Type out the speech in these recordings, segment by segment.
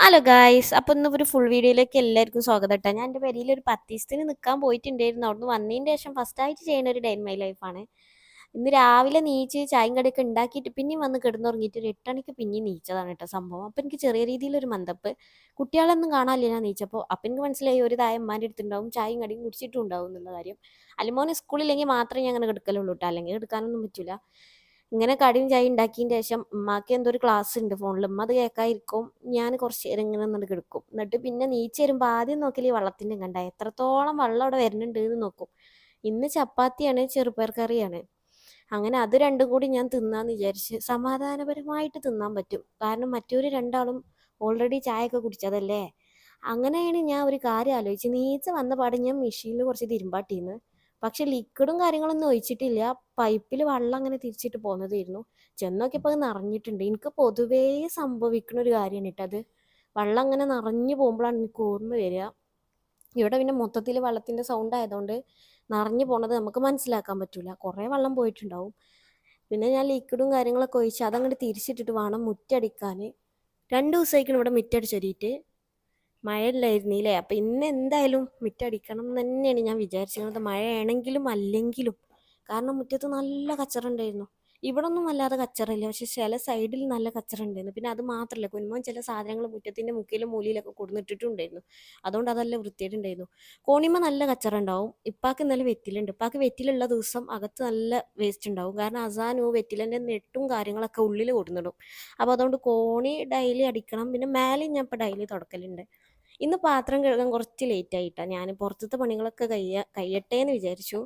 Hello guys, അപ്പോൾ ഇന്ന് ഒരു ഫുൾ വീഡിയോയിലേക്ക് എല്ലാവർക്കും സ്വാഗതം കേട്ടോ. ഞാൻ എൻ്റെ പെരയിൽ ഒരു 10 ദിവസത്തിന് നിൽക്കാൻ പോയിട്ടുണ്ടായിരുന്നു. അവിടുന്ന് വന്നതിന് ശേഷം ഫസ്റ്റായിട്ട് ചെയ്യുന്ന ഒരു ഡേ ഇൻ മൈ ലൈഫാണ്. ഇന്ന് രാവിലെ നീച്ച് ചായയും കടിയൊക്കെ ഉണ്ടാക്കിയിട്ട് പിന്നെയും വന്ന് കിടന്നുറങ്ങിയിട്ട് ഒരു 8 മണിക്ക് പിന്നെയും നീച്ചതാണ് കേട്ടോ സംഭവം. അപ്പോൾ എനിക്ക് ചെറിയ രീതിയിലൊരു മന്ദപ്പ്. കുട്ടികളൊന്നും കാണാനില്ല ഞാൻ നീച്ചപ്പോൾ. അപ്പം എനിക്ക് മനസ്സിലായി ഒരു തായ ഉമ്മാൻ്റെ അടുത്തുണ്ടാവും, ചായയും കടിയും കുടിച്ചിട്ടും ഉണ്ടാവും എന്നുള്ള കാര്യം. അല്ലുമോന് സ്കൂളില്ലെങ്കിൽ മാത്രമേ ഞാൻ അങ്ങനെ കിടക്കലുള്ളൂ കേട്ടോ, അല്ലെങ്കിൽ എടുക്കാനൊന്നും പറ്റില്ല. ഇങ്ങനെ കടിയും ചായയും ഉണ്ടാക്കിയതിന് ശേഷം ഉമ്മാക്ക് എന്തോ ഒരു ക്ലാസ് ഉണ്ട് ഫോണിൽ, ഉമ്മ അത് കേൾക്കാതിരിക്കും. ഞാൻ കുറച്ച് നേരം ഇങ്ങനെ നിന്നിട്ട് കിടക്കും. എന്നിട്ട് പിന്നെ നീച്ച് വരുമ്പോൾ ആദ്യം നോക്കൽ ഈ വെള്ളത്തിൻ്റെ കണ്ട എത്രത്തോളം വെള്ളം അവിടെ വരുന്നുണ്ട് എന്ന് നോക്കും. ഇന്ന് ചപ്പാത്തിയാണ്, ചെറുപയർ കറിയാണ്. അങ്ങനെ അത് രണ്ടും കൂടി ഞാൻ തിന്നാന്ന് വിചാരിച്ച് സമാധാനപരമായിട്ട് തിന്നാൻ പറ്റും. കാരണം മറ്റൊരു രണ്ടാളും ഓൾറെഡി ചായയൊക്കെ കുടിച്ചതല്ലേ. അങ്ങനെയാണ് ഞാൻ ഒരു കാര്യം ആലോചിച്ച് നീച്ച് വന്ന പാടെ ഞാൻ മെഷീനിൽ കുറച്ച് തിരുമ്പാട്ടിന്ന്. പക്ഷെ ലിക്വിഡും കാര്യങ്ങളൊന്നും ഒഴിച്ചിട്ടില്ല. പൈപ്പിൽ വെള്ളം അങ്ങനെ തിരിച്ചിട്ട് പോകുന്നതായിരുന്നു. ചെന്ന് നോക്കിയപ്പോൾ അത് നിറഞ്ഞിട്ടുണ്ട്. എനിക്ക് പൊതുവേ സംഭവിക്കുന്ന ഒരു കാര്യമാണ് കേട്ടോ അത്. വെള്ളം അങ്ങനെ നിറഞ്ഞു പോകുമ്പോഴാണ് എനിക്ക് ഓർമ്മ വരിക. ഇവിടെ പിന്നെ മൊത്തത്തിൽ വെള്ളത്തിൻ്റെ സൗണ്ട് ആയതുകൊണ്ട് നിറഞ്ഞു പോണത് നമുക്ക് മനസ്സിലാക്കാൻ പറ്റില്ല. കുറേ വെള്ളം പോയിട്ടുണ്ടാവും. പിന്നെ ഞാൻ ലിക്വിഡും കാര്യങ്ങളൊക്കെ ഒഴിച്ച് അതങ്ങോട്ട് തിരിച്ചിട്ടിട്ട് വേണം മുറ്റടിക്കാൻ. 2 ദിവസമായിരിക്കണം ഇവിടെ മുറ്റടിച്ചൊരിയിട്ട്. മഴയില്ലായിരുന്നില്ലേ. അപ്പം ഇന്ന് എന്തായാലും മുറ്റടിക്കണം എന്ന് തന്നെയാണ് ഞാൻ വിചാരിച്ചിരുന്നത്, മഴയാണെങ്കിലും അല്ലെങ്കിലും. കാരണം മുറ്റത്ത് നല്ല കച്ചറ ഉണ്ടായിരുന്നു. ഇവിടെ ഒന്നും വല്ലാതെ കച്ചറയില്ല, പക്ഷെ ചില സൈഡിൽ നല്ല കച്ചറ ഉണ്ടായിരുന്നു. പിന്നെ അത് മാത്രമല്ല, കുഞ്ഞുമോൻ ചില സാധനങ്ങൾ മുറ്റത്തിൻ്റെ മുക്കിലും മൂലയിലൊക്കെ കൊടുന്നിട്ടിട്ടുണ്ടായിരുന്നു. അതുകൊണ്ട് അതെല്ലാം വൃത്തിയായിട്ടുണ്ടായിരുന്നു. കോണിമ നല്ല കച്ചറ ഉണ്ടാവും. ഇപ്പാക്ക് ഇന്നലെ വെറ്റിലുണ്ട്. ഇപ്പാക്ക് വെറ്റിലുള്ള ദിവസം അകത്ത് നല്ല വേസ്റ്റ് ഉണ്ടാവും. കാരണം അസാനും വെറ്റിലിൻ്റെ നെട്ടും കാര്യങ്ങളൊക്കെ ഉള്ളിൽ കൊടുന്നിടും. അപ്പോൾ അതുകൊണ്ട് കോണി ഡെയിലി അടിക്കണം. പിന്നെ മേലെയും ഞാൻ ഇപ്പോൾ ഡെയിലി തുടക്കലുണ്ട്. ഇന്ന് പാത്രം കഴുകാൻ കുറച്ച് ലേറ്റ് ആയിട്ടാണ്. ഞാൻ പുറത്തത്തെ പണികളൊക്കെ കഴിയട്ടെ എന്ന് വിചാരിച്ചു.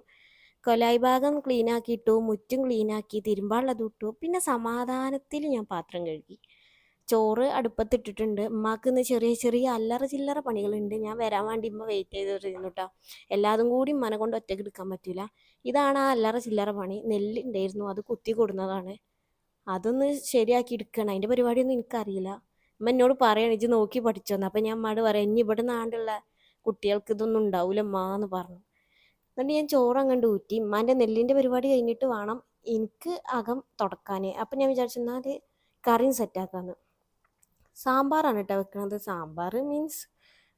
കൊലായി ഭാഗം ക്ലീൻ ആക്കിയിട്ടു, മുറ്റും ക്ലീൻ ആക്കി, തിരുമ്പാനുള്ളത് ഇട്ടു. പിന്നെ സമാധാനത്തിൽ ഞാൻ പാത്രം കഴുകി. ചോറ് അടുപ്പത്തിട്ടിട്ടുണ്ട്. ഉമ്മാക്ക് ഇന്ന് ചെറിയ ചെറിയ അല്ലറ ചില്ലറ പണികളുണ്ട്. ഞാൻ വരാൻ വേണ്ടി ഉമ്മ വെയിറ്റ് ചെയ്തിരുന്നു കേട്ടോ. എല്ലാതും കൂടി ഉമ്മനെ കൊണ്ട് ഒറ്റയ്ക്ക് എടുക്കാൻ പറ്റില്ല. ഇതാണ് ആ അല്ലറ ചില്ലറ പണി. നെല്ലുണ്ടായിരുന്നു, അത് കുത്തി കൊടുന്നതാണ്. അതൊന്ന് ശരിയാക്കി എടുക്കണം. അതിൻ്റെ പരിപാടിയൊന്നും എനിക്കറിയില്ല. ഉമ്മ എന്നോട് പറയണം ഇജ്ജ് നോക്കി പഠിച്ചോന്ന്. അപ്പം ഞാൻ ഉമ്മാട് പറയാം ഇനി ഇവിടെ നാണ്ടുള്ള കുട്ടികൾക്ക് ഇതൊന്നും ഉണ്ടാവില്ല ഉമ്മ എന്ന് പറഞ്ഞു. എന്നിട്ട് ഞാൻ ചോറ് അങ്ങോട്ട് ഊറ്റി. ഉമ്മാൻ്റെ നെല്ലിൻ്റെ പരിപാടി കഴിഞ്ഞിട്ട് വേണം എനിക്ക് അകം തുടക്കാൻ. അപ്പം ഞാൻ വിചാരിച്ചു എന്നാൽ കറിയും സെറ്റാക്കാന്ന്. സാമ്പാറാണ് കേട്ടോ വെക്കണത്. സാമ്പാർ മീൻസ്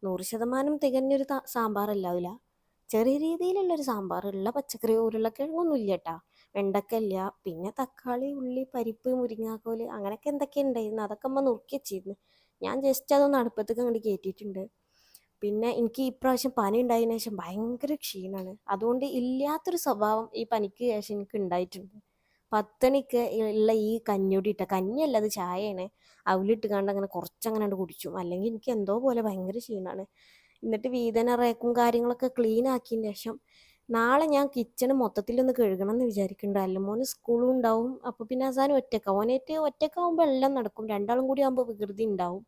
100% തികഞ്ഞൊരു സാമ്പാറല്ലാവില്ല. ചെറിയ രീതിയിലുള്ളൊരു സാമ്പാർ. ഉള്ള പച്ചക്കറി ഉരുളക്കിഴങ്ങൊന്നും ഇല്ല കേട്ടോ. വെണ്ടക്ക ഇല്ല. പിന്നെ തക്കാളി, ഉള്ളി, പരിപ്പ്, മുരിങ്ങാക്കോല് അങ്ങനെയൊക്കെ എന്തൊക്കെ ഉണ്ടായിരുന്നു. അതൊക്കെ അമ്മ നുറുക്കി വെച്ചിരുന്നു. ഞാൻ ജസ്റ്റ് അതൊന്ന് അടുപ്പത്തേക്ക് അങ്ങോട്ട് കയറ്റിയിട്ടുണ്ട്. പിന്നെ എനിക്ക് ഇപ്രാവശ്യം പനി ഉണ്ടായതിനു ശേഷം ഭയങ്കര ക്ഷീണമാണ്. അതുകൊണ്ട് ഇല്ലാത്തൊരു സ്വഭാവം ഈ പനിക്ക് ശേഷം എനിക്ക് ഉണ്ടായിട്ടുണ്ട്. 10 മണിക്ക് ഉള്ള ഈ കഞ്ഞിയൊടി ഇട്ട കഞ്ഞിയല്ല, അത് ചായയാണ്. അവലിട്ട് കണ്ട് അങ്ങനെ കുറച്ചങ്ങനെ അങ്ങോട്ട് കുടിച്ചു. അല്ലെങ്കിൽ എനിക്ക് എന്തോ പോലെ ഭയങ്കര ക്ഷീണമാണ്. എന്നിട്ട് വീതന റേക്കും കാര്യങ്ങളൊക്കെ ക്ലീൻ ആക്കിയതിന് ശേഷം നാളെ ഞാൻ കിച്ചണ് മൊത്തത്തിലൊന്ന് കഴുകണം എന്ന് വിചാരിക്കുന്നുണ്ട്. അല്ലുമോന് സ്കൂളും ഉണ്ടാവും. അപ്പോൾ പിന്നെ അവസാനം ഓനായിട്ട് ഒറ്റക്കാവുമ്പോൾ എല്ലാം നടക്കും. രണ്ടാളും കൂടി ആകുമ്പോൾ വികൃതി ഉണ്ടാവും.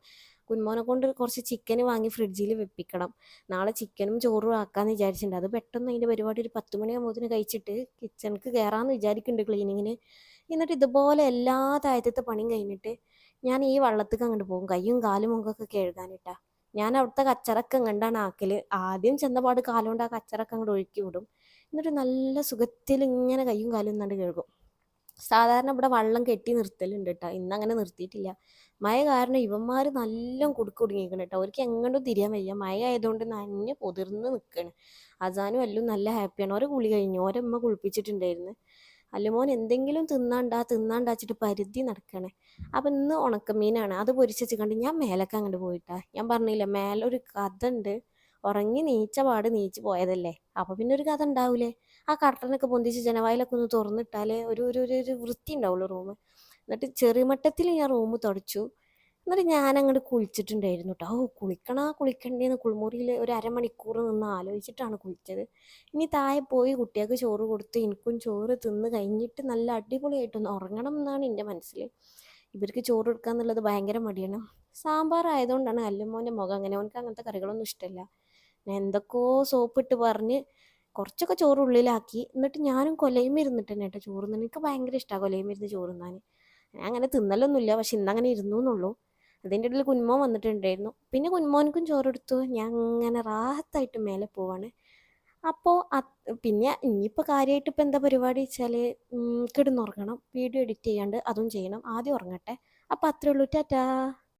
കുഞ്ഞുമോനെ കൊണ്ട് കുറച്ച് ചിക്കൻ വാങ്ങി ഫ്രിഡ്ജിൽ വെപ്പിക്കണം. നാളെ ചിക്കനും ചോറും ആക്കാമെന്ന് വിചാരിച്ചിട്ടുണ്ട്. അത് പെട്ടെന്ന് അതിൻ്റെ പരിപാടി ഒരു 10 മണിയാകുമ്പോഴത്തേന് കഴിച്ചിട്ട് കിച്ചണിക്ക് കയറാമെന്ന് വിചാരിക്കുന്നുണ്ട് ക്ലീനിങ്ങിന്. എന്നിട്ട് ഇതുപോലെ എല്ലാ താഴത്തെ പണിയും കഴിഞ്ഞിട്ട് ഞാൻ ഈ വള്ളത്തേക്ക് അങ്ങോട്ട് പോകും, കയ്യും കാലും മുഖമൊക്കെ കഴുകാനിട്ടാ. ഞാൻ അവിടുത്തെ കച്ചറൊക്കെ കണ്ടാണ് ആക്കല്. ആദ്യം ചെന്നപാട് കാലുകൊണ്ട് ആ കച്ചറൊക്കെ അങ്ങോട്ട് ഒഴുക്കി വിടും. എന്നിട്ട് നല്ല സുഖത്തിൽ ഇങ്ങനെ കയ്യും കാലും എന്നാണ്ട് കഴുകും. സാധാരണ ഇവിടെ വെള്ളം കെട്ടി നിർത്തലുണ്ട് കേട്ടോ. ഇന്നങ്ങനെ നിർത്തിയിട്ടില്ല. മഴ കാരണം ഇവന്മാർ നല്ല കുടുങ്ങിയിരിക്കണം കേട്ടോ. അവർക്ക് എങ്ങോട്ടും തിരിയാൻ വയ്യ. മഴ ആയതുകൊണ്ട് നനഞ്ഞ് പൊതിർന്ന് നിൽക്കുകയാണ്. അസാനും എല്ലാം നല്ല ഹാപ്പിയാണ്. ഓരോ കുളി കഴിഞ്ഞു, ഓരമ്മ കുളിപ്പിച്ചിട്ടുണ്ടായിരുന്നു. അല്ലുമോൻ എന്തെങ്കിലും തിന്നാണ്ടാച്ചിട്ട് പരുതി നടക്കണേ. അപ്പം ഇന്ന് ഉണക്കമീനാണ്, അത് പൊരിച്ച് കണ്ട് ഞാൻ മേലൊക്കെ അങ്ങോട്ട് പോയിട്ടാ. ഞാൻ പറഞ്ഞില്ല മേലെ ഒരു കഥ ഉണ്ട്. ഉറങ്ങി നീച്ച പാട് നീച്ച് പോയതല്ലേ, അപ്പം പിന്നെ ഒരു കഥ ഉണ്ടാവൂലേ. ആ കർട്ടനൊക്കെ പൊന്തിച്ച് ജനവായിലൊക്കെ ഒന്ന് തുറന്നിട്ടാലേ ഒരു ഒരു ഒരു ഒരു വൃത്തി ഉണ്ടാവുള്ളൂ റൂം. എന്നിട്ട് ചെറിയ മട്ടത്തിൽ ഞാൻ റൂം തുടച്ചു. എന്നിട്ട് ഞാനങ്ങോട്ട് കുളിച്ചിട്ടുണ്ടായിരുന്നു കേട്ടോ. കുളിക്കണ്ടേന്ന് കുളിമുറിയിൽ ഒരു അരമണിക്കൂർ നിന്ന് ആലോചിച്ചിട്ടാണ് കുളിച്ചത്. ഇനി താഴെ പോയി കുട്ടികൾക്ക് ചോറ് കൊടുത്ത് എനിക്കും ചോറ് തിന്ന് കഴിഞ്ഞിട്ട് നല്ല അടിപൊളിയായിട്ടൊന്ന് ഉറങ്ങണം എന്നാണ് എൻ്റെ മനസ്സിൽ. ഇവർക്ക് ചോറ് കൊടുക്കുക എന്നുള്ളത് ഭയങ്കര മടിയാണ്. സാമ്പാർ ആയതുകൊണ്ടാണ് അല്ലുമോൻ്റെ മുഖം അങ്ങനെ. അവനക്ക് അങ്ങനത്തെ കറികളൊന്നും ഇഷ്ടമല്ല. ഞാൻ എന്തൊക്കെയോ സോപ്പിട്ട് പറഞ്ഞ് കുറച്ചൊക്കെ ചോറ് ഉള്ളിലാക്കി. എന്നിട്ട് ഞാനും കൊലയും ഇരുന്നിട്ട് തന്നെ കേട്ടോ ചോറ് തിന്നാൻ. എനിക്ക് ഭയങ്കര ഇഷ്ടമാണ് കൊലയും ഇരുന്ന് ചോറ് തിന്നാൻ. ഞാൻ അങ്ങനെ തിന്നലൊന്നുമില്ല, പക്ഷെ ഇന്നങ്ങനെ ഇരുന്നു എന്നുള്ളൂ. അതിൻ്റെ ഇടയിൽ കുഞ്ഞുമോൻ വന്നിട്ടുണ്ടായിരുന്നു. പിന്നെ കുഞ്ഞുമോനക്കും ചോറെടുത്തു. ഞാൻ അങ്ങനെ റാഹത്തായിട്ട് മേലെ പോവാണ്. അപ്പോൾ പിന്നെ ഇനിയിപ്പോൾ കാര്യമായിട്ട് ഇപ്പോൾ എന്താ പരിപാടി വെച്ചാൽ കിടന്നുറങ്ങണം, വീഡിയോ എഡിറ്റ് ചെയ്യാണ്ട് അതും ചെയ്യണം. ആദ്യം ഉറങ്ങട്ടെ. അപ്പോൾ അത്രേ ഉള്ളൂ. ടാറ്റാ.